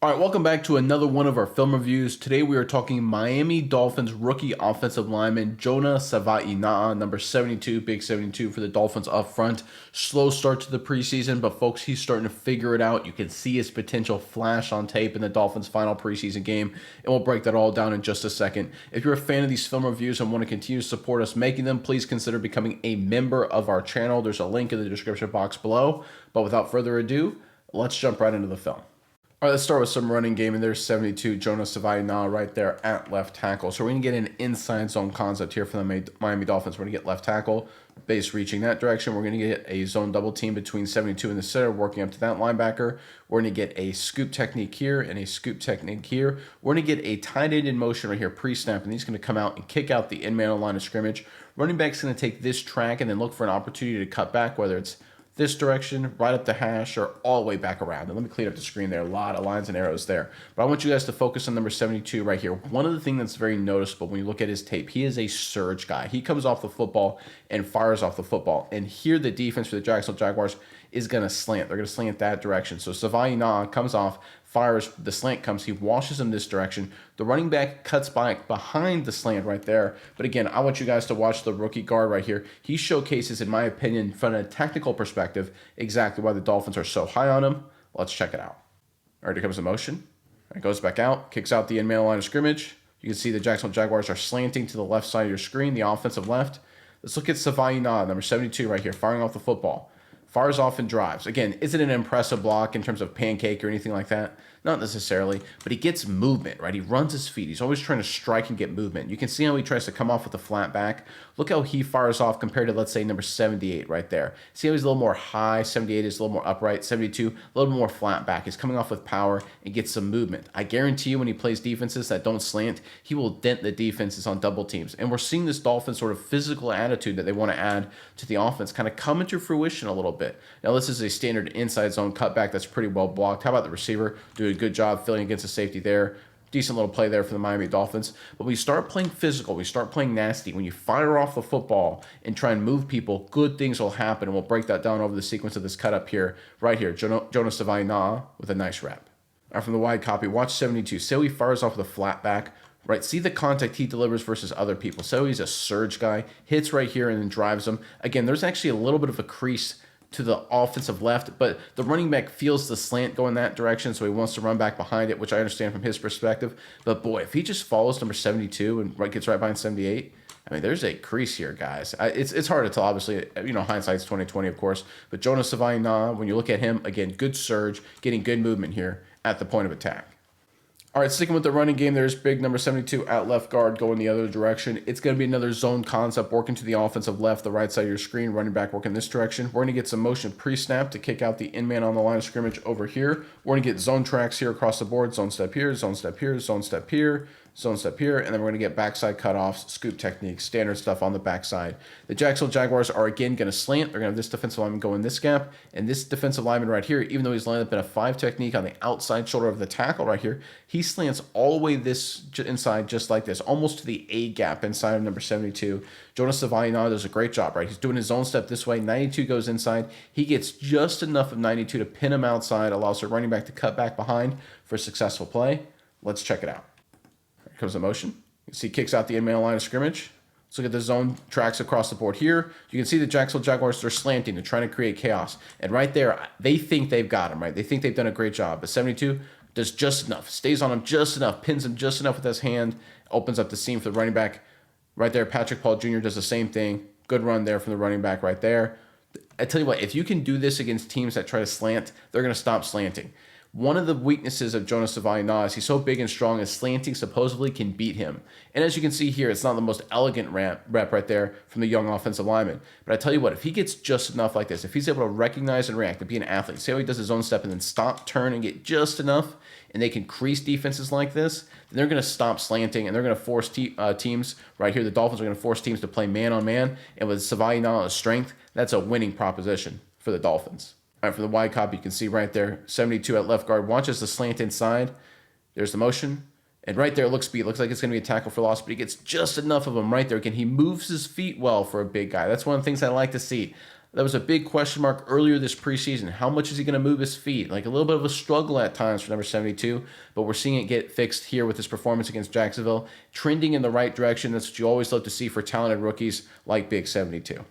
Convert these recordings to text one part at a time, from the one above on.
All right, welcome back to another one of our film reviews. Today we are talking Miami Dolphins rookie offensive lineman Jonah Savaiinaea, number 72, big 72 for the Dolphins up front. Slow start to the preseason, but folks, he's starting to figure it out. You can see his potential flash on tape in the Dolphins' final preseason game, and we'll break that all down in just a second. If you're a fan of these film reviews and want to continue to support us making them, please consider becoming a member of our channel. There's a link in the description box below. But without further ado, let's jump right into the film. All right, let's start with some running game, and there's 72, Jonah Savaiinaea right there at left tackle. So we're going to get an inside zone concept here for the Miami Dolphins. We're going to get left tackle, base reaching that direction. We're going to get a zone double team between 72 and the center, working up to that linebacker. We're going to get a scoop technique here and a scoop technique here. We're going to get a tight end in motion right here, pre-snap, and he's going to come out and kick out the in-man on line of scrimmage. Running back's going to take this track and then look for an opportunity to cut back, whether it's this direction, right up the hash, or all the way back around. And let me clean up the screen there. A lot of lines and arrows there. But I want you guys to focus on number 72 right here. One of the things that's very noticeable when you look at his tape, he is a surge guy. He comes off the football and fires off the football. And here the defense for the Jacksonville Jaguars is going to slant. They're going to slant that direction. So Savaiinaea comes off, fires, the slant comes, he washes him this direction. The running back cuts back behind the slant right there. But again, I want you guys to watch the rookie guard right here. He showcases, in my opinion, from a technical perspective, exactly why the Dolphins are so high on him. Let's check it out. All right, here comes the motion. It goes back out, kicks out the in-man line of scrimmage. You can see the Jacksonville Jaguars are slanting to the left side of your screen, the offensive left. Let's look at Savaiinaea, number 72 right here, firing off the football. Fires off and drives. Again, is it an impressive block in terms of pancake or anything like that? Not necessarily, but he gets movement, right? He runs his feet. He's always trying to strike and get movement. You can see how he tries to come off with a flat back. Look how he fires off compared to, let's say, number 78 right there. See how he's a little more high? 78 is a little more upright. 72, a little more flat back. He's coming off with power and gets some movement. I guarantee you when he plays defenses that don't slant, he will dent the defenses on double teams. And we're seeing this Dolphins sort of physical attitude that they want to add to the offense kind of come into fruition a little bit. Now, this is a standard inside zone cutback that's pretty well blocked. How about the receiver? Do a good job filling against the safety there. Decent little play there for the Miami Dolphins. But when you start playing physical, we start playing nasty, when you fire off the football and try and move people, good things will happen. And we'll break that down over the sequence of this cut up here, right here. Jonah Savaiinaea with a nice rep. Now from the wide copy, watch 72. See how he fires off with a flat back, right? See the contact he delivers versus other people. So he's a surge guy, hits right here and then drives them. Again, there's actually a little bit of a crease to the offensive left, but the running back feels the slant going that direction, so he wants to run back behind it, which I understand from his perspective. But boy, if he just follows number 72 and gets right behind 78, I mean, there's a crease here, guys. It's hard to tell, obviously. Hindsight's 2020, of course. But Jonah Savaiinaea, when you look at him, again, good surge, getting good movement here at the point of attack. All right, sticking with the running game, there's big number 72 at left guard going the other direction. It's going to be another zone concept working to the offensive left, the right side of your screen, running back working this direction. We're going to get some motion pre-snap to kick out the in-man on the line of scrimmage over here. We're going to get zone tracks here across the board, zone step here, zone step here, zone step here, zone step here, and then we're going to get backside cutoffs, scoop techniques, standard stuff on the backside. The Jacksonville Jaguars are again going to slant. They're going to have this defensive lineman go in this gap, and this defensive lineman right here, even though he's lined up in a 5 technique on the outside shoulder of the tackle right here, he slants all the way this inside just like this, almost to the A gap inside of number 72. Jonah Savaiinaea does a great job, right? He's doing his own step this way. 92 goes inside. He gets just enough of 92 to pin him outside, allows the running back to cut back behind for a successful play. Let's check it out. Here comes the motion. You can see kicks out the in-man line of scrimmage. Let's look at the zone tracks across the board here. You can see the Jacksonville Jaguars, they're slanting. They're trying to create chaos. And right there, they think they've got him, right? They think they've done a great job. But 72 does just enough, stays on him just enough, pins him just enough with his hand, opens up the seam for the running back. Right there, Patrick Paul Jr. does the same thing. Good run there from the running back right there. I tell you what, if you can do this against teams that try to slant, they're going to stop slanting. One of the weaknesses of Jonah Savaiinaea is he's so big and strong, and slanting supposedly can beat him. And as you can see here, it's not the most elegant rep right there from the young offensive lineman. But I tell you what, if he gets just enough like this, if he's able to recognize and react and be an athlete, see how he does his own step and then stop, turn, and get just enough, and they can crease defenses like this, then they're going to stop slanting, and they're going to force teams right here. The Dolphins are going to force teams to play man-on-man, and with Savaiinaea's strength, that's a winning proposition for the Dolphins. All right, for the wide copy, you can see right there, 72 at left guard, watches the slant inside. There's the motion. And right there, it looks like it's going to be a tackle for loss, but he gets just enough of them right there. Again, he moves his feet well for a big guy. That's one of the things I like to see. That was a big question mark earlier this preseason. How much is he going to move his feet? Like a little bit of a struggle at times for number 72, but we're seeing it get fixed here with his performance against Jacksonville, trending in the right direction. That's what you always love to see for talented rookies like Big 72.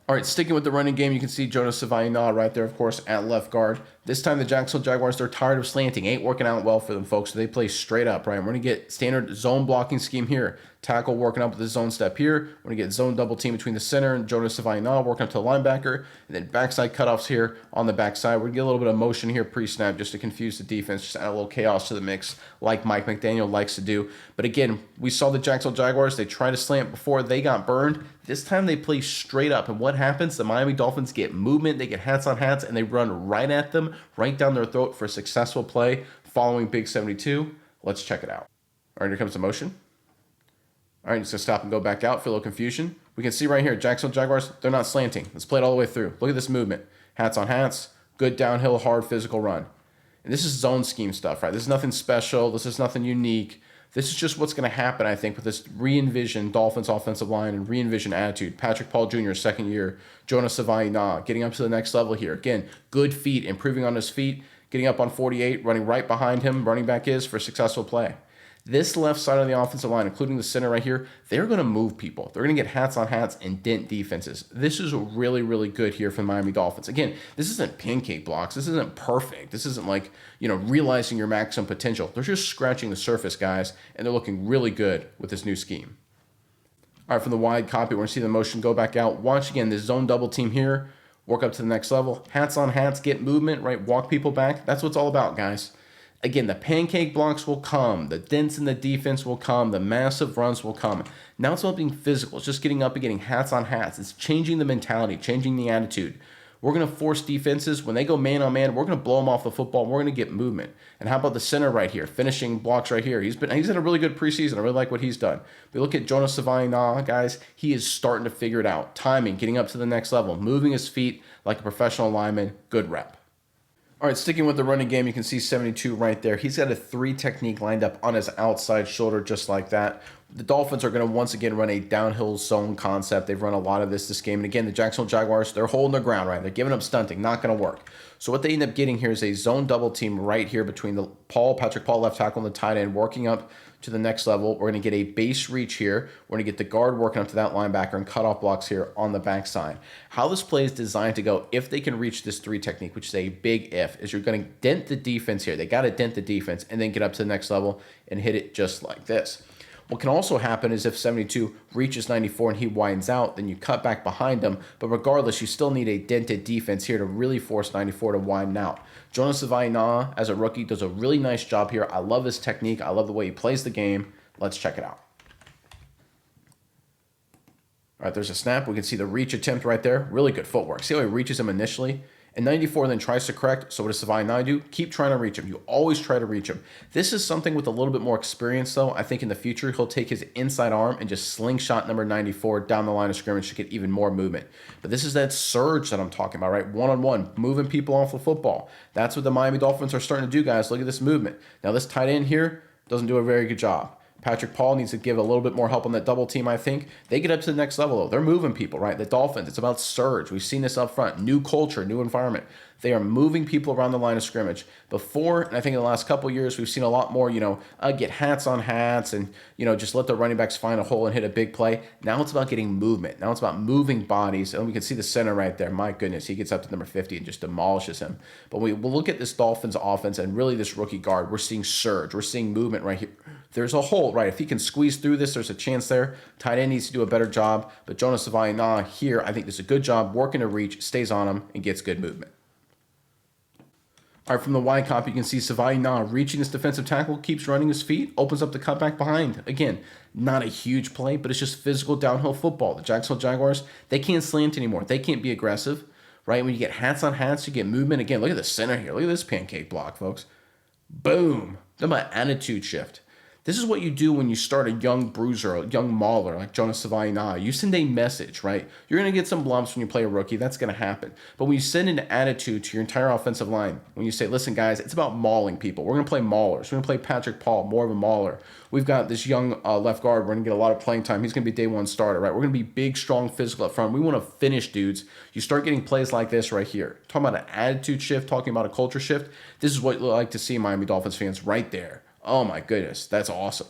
All right, sticking with the running game, you can see Jonah Savaiinaea right there, of course, at left guard. This time, the Jacksonville Jaguars, they're tired of slanting. Ain't working out well for them, folks, so they play straight up, right? We're going to get standard zone blocking scheme here. Tackle working up with the zone step here. We're going to get zone double team between the center and Jonah Savaiinaea working up to the linebacker. And then backside cutoffs here on the backside. We're going to get a little bit of motion here pre-snap just to confuse the defense, just add a little chaos to the mix like Mike McDaniel likes to do. But again, we saw the Jacksonville Jaguars. They tried to slant before they got burned. This time they play straight up. And what happens? The Miami Dolphins get movement. They get hats on hats, and they run right at them, right down their throat for a successful play following Big 72. Let's check it out. All right, here comes the motion. All right, just going to stop and go back out for a little confusion. We can see right here, Jacksonville Jaguars, they're not slanting. Let's play it all the way through. Look at this movement. Hats on hats, good downhill, hard physical run. And this is zone scheme stuff, right? This is nothing special. This is nothing unique. This is just what's going to happen, I think, with this re-envisioned Dolphins offensive line and re-envisioned attitude. Patrick Paul Jr., second year. Jonah Savaiinaea getting up to the next level here. Again, good feet, improving on his feet, getting up on 48, running right behind him, running back is for a successful play. This left side of the offensive line, including the center right here, they're going to move people. They're going to get hats on hats and dent defenses. This is really, really good here for the Miami Dolphins. Again, this isn't pancake blocks. This isn't perfect. This isn't like, realizing your maximum potential. They're just scratching the surface, guys, and they're looking really good with this new scheme. All right, from the wide copy, we're going to see the motion go back out. Watch again this zone double team here. Work up to the next level. Hats on hats, get movement, right? Walk people back. That's what it's all about, guys. Again, the pancake blocks will come. The dents in the defense will come. The massive runs will come. Now it's about being physical. It's just getting up and getting hats on hats. It's changing the mentality, changing the attitude. We're going to force defenses. When they go man on man, we're going to blow them off the football. We're going to get movement. And how about the center right here? Finishing blocks right here. He's had a really good preseason. I really like what he's done. We look at Jonah Savaiinaea, guys. He is starting to figure it out. Timing, getting up to the next level, moving his feet like a professional lineman. Good rep. All right, sticking with the running game, you can see 72 right there. He's got a 3 technique lined up on his outside shoulder just like that. The Dolphins are going to once again run a downhill zone concept. They've run a lot of this game. And again, the Jacksonville Jaguars, they're holding their ground, right? They're giving up stunting, not going to work. So what they end up getting here is a zone double team right here between the Patrick Paul left tackle and the tight end, working up to the next level. We're going to get a base reach here. We're going to get the guard working up to that linebacker and cutoff blocks here on the backside. How this play is designed to go, if they can reach this 3 technique, which is a big if, is you're going to dent the defense here. They got to dent the defense and then get up to the next level and hit it just like this. What can also happen is if 72 reaches 94 and he winds out, then you cut back behind him. But regardless, you still need a dented defense here to really force 94 to wind out. Jonah Savaiinaea, as a rookie, does a really nice job here. I love his technique. I love the way he plays the game. Let's check it out. All right, there's a snap. We can see the reach attempt right there. Really good footwork. See how he reaches him initially? And 94 then tries to correct. So what does Savaiinaea do? Keep trying to reach him. You always try to reach him. This is something with a little bit more experience, though. I think in the future, he'll take his inside arm and just slingshot number 94 down the line of scrimmage to get even more movement. But this is that surge that I'm talking about, right? One-on-one, moving people off the football. That's what the Miami Dolphins are starting to do, guys. Look at this movement. Now, this tight end here doesn't do a very good job. Patrick Paul needs to give a little bit more help on that double team, I think. They get up to the next level, though. They're moving people, right? The Dolphins, it's about surge. We've seen this up front. New culture, new environment. They are moving people around the line of scrimmage. Before, and I think in the last couple of years, we've seen a lot more, get hats on hats and, just let the running backs find a hole and hit a big play. Now it's about getting movement. Now it's about moving bodies. And we can see the center right there. My goodness, he gets up to number 50 and just demolishes him. But we'll look at this Dolphins offense and really this rookie guard. We're seeing surge. We're seeing movement right here. There's a hole, right? If he can squeeze through this, there's a chance there. Tight end needs to do a better job. But Jonah Savaiinaea here, I think does a good job working to reach, stays on him, and gets good movement. All right, from the wide copy, you can see Savaiinaea reaching this defensive tackle, keeps running his feet, opens up the cutback behind. Again, not a huge play, but it's just physical downhill football. The Jacksonville Jaguars, they can't slant anymore. They can't be aggressive, right? When you get hats on hats, you get movement. Again, look at the center here. Look at this pancake block, folks. Boom. Talk about attitude shift. This is what you do when you start a young bruiser, a young mauler like Jonah Savaiinaea. You send a message, right? You're going to get some lumps when you play a rookie. That's going to happen. But when you send an attitude to your entire offensive line, when you say, listen, guys, it's about mauling people. We're going to play maulers. We're going to play Patrick Paul, more of a mauler. We've got this young left guard. We're going to get a lot of playing time. He's going to be day one starter, right? We're going to be big, strong, physical up front. We want to finish dudes. You start getting plays like this right here. Talking about an attitude shift, talking about a culture shift. This is what you like to see, Miami Dolphins fans, right there. Oh my goodness, that's awesome.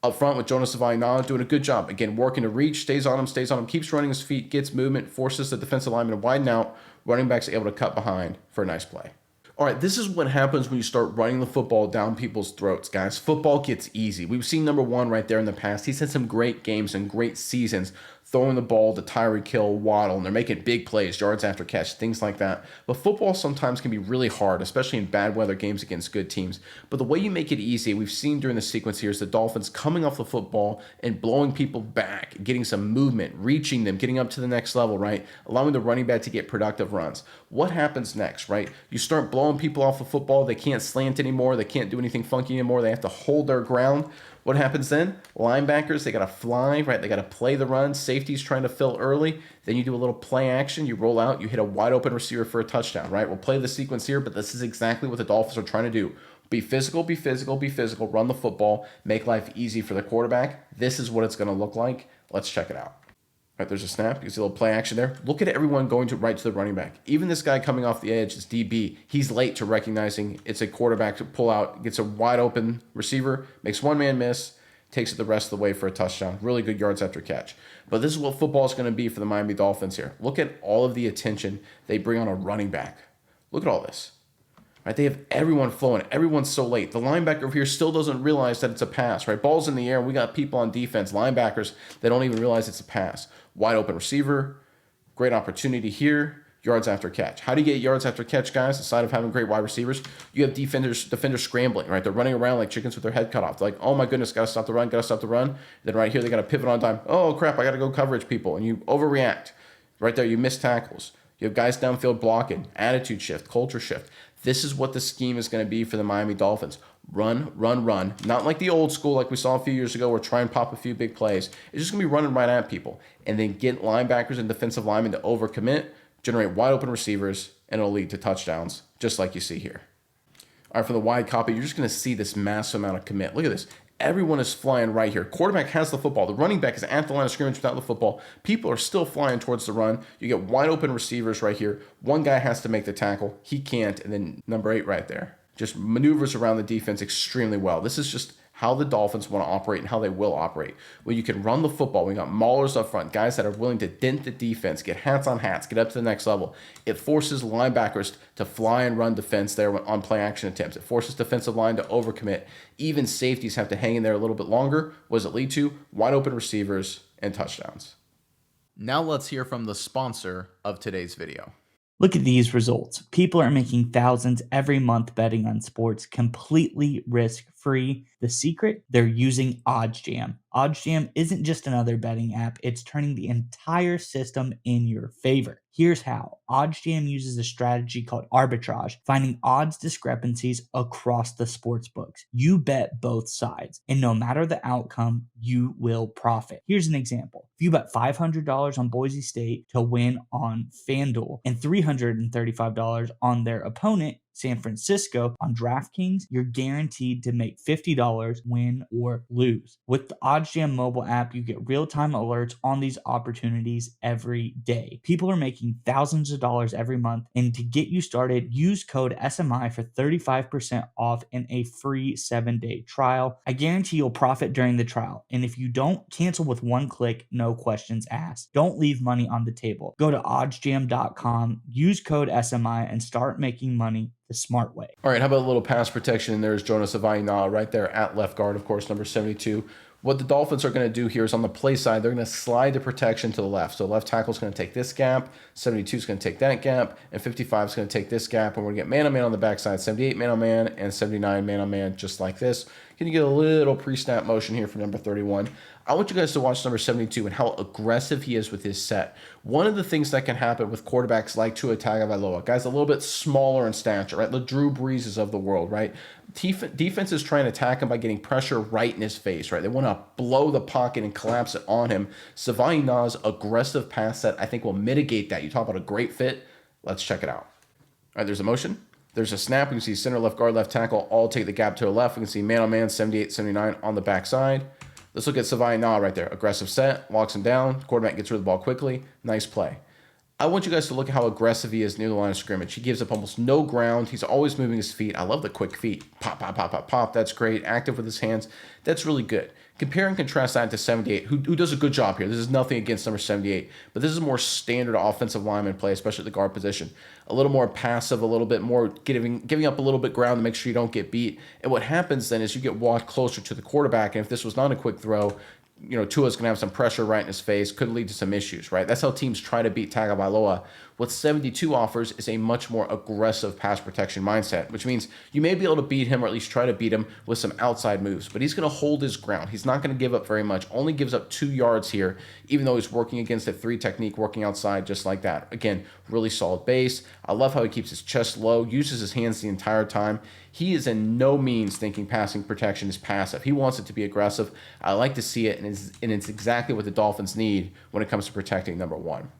Up front with Jonah Savaiinaea doing a good job. Again, working to reach, stays on him, keeps running his feet, gets movement, forces the defensive lineman to widen out. Running back's able to cut behind for a nice play. All right, this is what happens when you start running the football down people's throats, guys. Football gets easy. We've seen number one right there in the past. He's had some great games and great seasons throwing the ball to Tyreek Hill, Waddle, and they're making big plays, yards after catch, things like that. But football sometimes can be really hard, especially in bad weather games against good teams. But the way you make it easy, we've seen during the sequence here, is the Dolphins coming off the football and blowing people back, getting some movement, reaching them, getting up to the next level, right? Allowing the running back to get productive runs. What happens next, right? You start blowing people off the football. They can't slant anymore. They can't do anything funky anymore. They have to hold their ground. What happens then? Linebackers, they got to fly, right? They got to play the run. Safety's trying to fill early. Then you do a little play action. You roll out. You hit a wide open receiver for a touchdown, right? We'll play the sequence here, but this is exactly what the Dolphins are trying to do. Be physical, be physical, be physical. Run the football. Make life easy for the quarterback. This is what it's going to look like. Let's check it out. Right, there's a snap. You can see a little play action there. Look at everyone going right to the running back. Even this guy coming off the edge, this DB, he's late to recognizing it's a quarterback to pull out, gets a wide open receiver, makes one man miss, takes it the rest of the way for a touchdown. Really good yards after catch. But this is what football is going to be for the Miami Dolphins here. Look at all of the attention they bring on a running back. Look at all this. Right, they have everyone flowing. Everyone's so late. The linebacker over here still doesn't realize that it's a pass. Right, ball's in the air. And we got people on defense, linebackers, that don't even realize it's a pass. Wide open receiver. Great opportunity here. Yards after catch. How do you get yards after catch, guys? Aside of having great wide receivers, you have defenders scrambling, right? They're running around like chickens with their head cut off. They're like, oh my goodness, gotta stop the run. Then right here, they gotta pivot on dime. Oh crap, I gotta go coverage, people. And you overreact. Right there, you miss tackles. You have guys downfield blocking, attitude shift, culture shift. This is what the scheme is going to be for the Miami Dolphins. Run, run, run. Not like the old school like we saw a few years ago where try and pop a few big plays. It's just going to be running right at people. And then get linebackers and defensive linemen to overcommit, generate wide open receivers, and it'll lead to touchdowns, just like you see here. All right, for the wide copy, you're just going to see this massive amount of commit. Look at this. Everyone is flying right here. Quarterback has the football. The running back is at the line of scrimmage without the football. People are still flying towards the run. You get wide open receivers right here. One guy has to make the tackle. He can't. And then number 8 right there just maneuvers around the defense extremely well. This is just how the Dolphins want to operate and how they will operate. Well, you can run the football. We got maulers up front, guys that are willing to dent the defense, get hats on hats, get up to the next level. It forces linebackers to fly and run defense there on play action attempts. It forces defensive line to overcommit. Even safeties have to hang in there a little bit longer. What does it lead to? Wide open receivers and touchdowns. Now let's hear from the sponsor of today's video. Look at these results. People are making thousands every month betting on sports completely risk-free. The secret? They're using OddsJam. OddsJam isn't just another betting app. It's turning the entire system in your favor. Here's how. OddsJam uses a strategy called arbitrage, finding odds discrepancies across the sports books. You bet both sides, and no matter the outcome, you will profit. Here's an example. If you bet $500 on Boise State to win on FanDuel and $335 on their opponent, San Francisco, on DraftKings, you're guaranteed to make $50 win or lose. With the OddsJam mobile app, you get real-time alerts on these opportunities every day. People are making thousands of dollars every month, and to get you started, use code SMI for 35% off and a free 7-day trial. I guarantee you'll profit during the trial, and if you don't, cancel with one click, no questions asked. Don't leave money on the table. Go to oddsjam.com, use code SMI, and start making money the smart way. All right, how about a little pass protection? And there's Jonah Savaiinaea right there at left guard, of course, number 72. What the Dolphins are going to do here is on the play side, they're going to slide the protection to the left. So left tackle is going to take this gap, 72 is going to take that gap, and 55 is going to take this gap. And we're going to get man-on-man on the backside, 78 man-on-man and 79 man-on-man, just like this. Can you get a little pre-snap motion here for number 31? I want you guys to watch number 72 and how aggressive he is with his set. One of the things that can happen with quarterbacks like Tua Tagovailoa, guys a little bit smaller in stature, right? The Drew Breeses of the world, right? Defense is trying to attack him by getting pressure right in his face, right? They want to blow the pocket and collapse it on him. Savaiinaea's aggressive pass set, I think, will mitigate that. You talk about a great fit. Let's check it out. All right, there's a motion. There's a snap. We can see center, left guard, left tackle all take the gap to the left. We can see man-on-man, 78, 79 on the backside. Let's look at Savaiinaea right there. Aggressive set, locks him down. Quarterback gets rid of the ball quickly. Nice play. I want you guys to look at how aggressive he is near the line of scrimmage. He gives up almost no ground. He's always moving his feet. I love the quick feet. Pop, pop, pop, pop, pop. That's great. Active with his hands. That's really good. Compare and contrast that to 78, who does a good job here. This is nothing against number 78, but this is more standard offensive lineman play, especially at the guard position. A little more passive, a little bit more giving up a little bit ground to make sure you don't get beat. And what happens then is you get walked closer to the quarterback, and if this was not a quick throw, Tua's going to have some pressure right in his face, could lead to some issues, right? That's how teams try to beat Tagovailoa. What 72 offers is a much more aggressive pass protection mindset, which means you may be able to beat him or at least try to beat him with some outside moves, but he's going to hold his ground. He's not going to give up very much, only gives up 2 yards here, even though he's working against a 3 technique, working outside just like that. Again, really solid base. I love how he keeps his chest low, uses his hands the entire time. He is in no means thinking passing protection is passive. He wants it to be aggressive. I like to see it, and it's exactly what the Dolphins need when it comes to protecting number 1.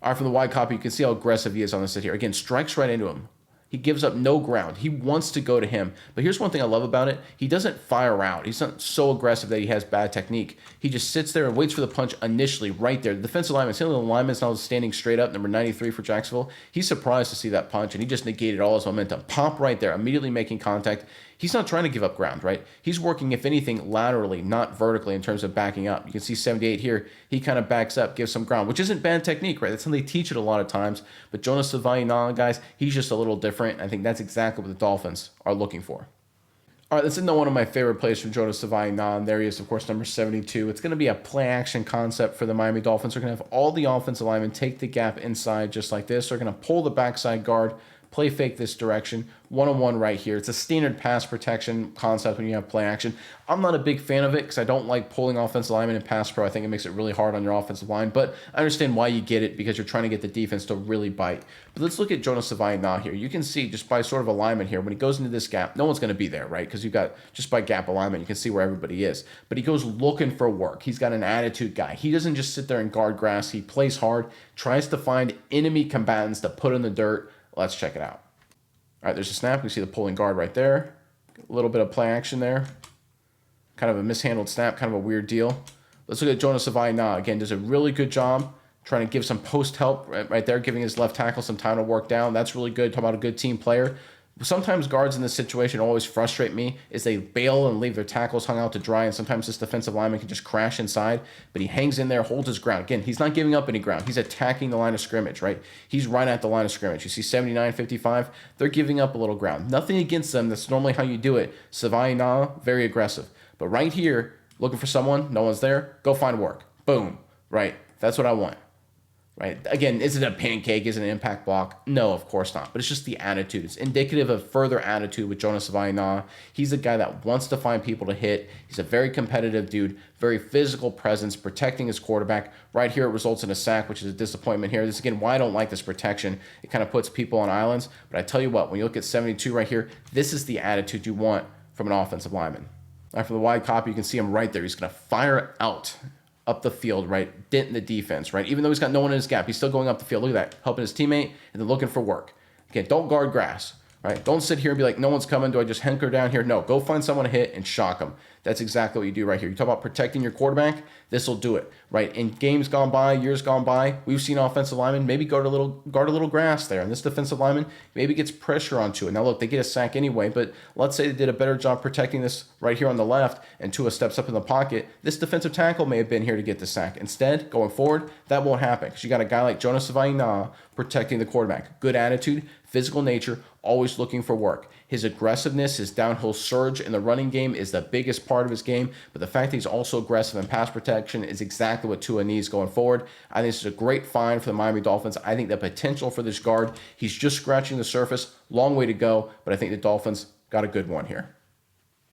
All right, from the wide copy, you can see how aggressive he is on this sit here. Again, strikes right into him. He gives up no ground. He wants to go to him. But here's one thing I love about it. He doesn't fire out. He's not so aggressive that he has bad technique. He just sits there and waits for the punch initially right there. The defensive lineman, the lineman's now standing straight up, number 93 for Jacksonville. He's surprised to see that punch, and he just negated all his momentum. Pop right there, immediately making contact. He's not trying to give up ground, right? He's working, if anything, laterally, not vertically in terms of backing up. You can see 78 here. He kind of backs up, gives some ground, which isn't bad technique, right? That's how they teach it a lot of times. But Jonah Savaiinaea, guys, he's just a little different. I think that's exactly what the Dolphins are looking for. All right, let's end on one of my favorite plays from Jonah Savaiinaea, and there he is, of course, number 72. It's going to be a play-action concept for the Miami Dolphins. They're going to have all the offensive linemen take the gap inside just like this. They're going to pull the backside guard, play fake this direction, one-on-one right here. It's a standard pass protection concept when you have play action. I'm not a big fan of it because I don't like pulling offensive linemen in pass pro. I think it makes it really hard on your offensive line, but I understand why you get it because you're trying to get the defense to really bite. But let's look at Jonah Savaiinaea here. You can see just by sort of alignment here, when he goes into this gap, no one's going to be there, right? Because you've got, just by gap alignment, you can see where everybody is. But he goes looking for work. He's got an attitude guy. He doesn't just sit there and guard grass. He plays hard, tries to find enemy combatants to put in the dirt. Let's check it out. All right, there's a snap. We see the pulling guard right there. A little bit of play action there. Kind of a mishandled snap, kind of a weird deal. Let's look at Jonah Savaiinaea. Again, does a really good job trying to give some post help right there, giving his left tackle some time to work down. That's really good. Talk about a good team player. Sometimes guards in this situation always frustrate me is they bail and leave their tackles hung out to dry, and sometimes this defensive lineman can just crash inside, but he hangs in there, holds his ground. Again, he's not giving up any ground. He's attacking the line of scrimmage, right? He's right at the line of scrimmage. You see 79, 55, they're giving up a little ground. Nothing against them. That's normally how you do it. Savaiinaea, very aggressive. But right here, looking for someone, no one's there, go find work. Boom, right? That's what I want. Right. Again, is it a pancake? Is it an impact block? No, of course not. But it's just the attitude. It's indicative of further attitude with Jonah Savaiinaea. He's a guy that wants to find people to hit. He's a very competitive dude, very physical presence, protecting his quarterback. Right here, it results in a sack, which is a disappointment here. This is, again, why I don't like this protection. It kind of puts people on islands. But I tell you what, when you look at 72 right here, this is the attitude you want from an offensive lineman. Now, for the wide copy, you can see him right there. He's going to fire out up the field, right? Dent in the defense, right? Even though he's got no one in his gap, he's still going up the field. Look at that, helping his teammate and then looking for work. Okay, don't guard grass, right? Don't sit here and be like, no one's coming. Do I just hunker down here? No, go find someone to hit and shock them. That's exactly what you do right here. You talk about protecting your quarterback, this will do it, right? In games gone by, years gone by, we've seen offensive linemen maybe guard a little grass there, and this defensive lineman maybe gets pressure onto it. Now look, they get a sack anyway, but let's say they did a better job protecting this right here on the left, and Tua steps up in the pocket. This defensive tackle may have been here to get the sack. Instead, going forward, that won't happen because you got a guy like Jonah Savaiinaea protecting the quarterback. Good attitude, physical nature, always looking for work. His aggressiveness, his downhill surge in the running game is the biggest part of his game, but the fact that he's also aggressive in pass protection is exactly what Tua needs going forward. I think this is a great find for the Miami Dolphins. I think the potential for this guard, he's just scratching the surface, long way to go, but I think the Dolphins got a good one here.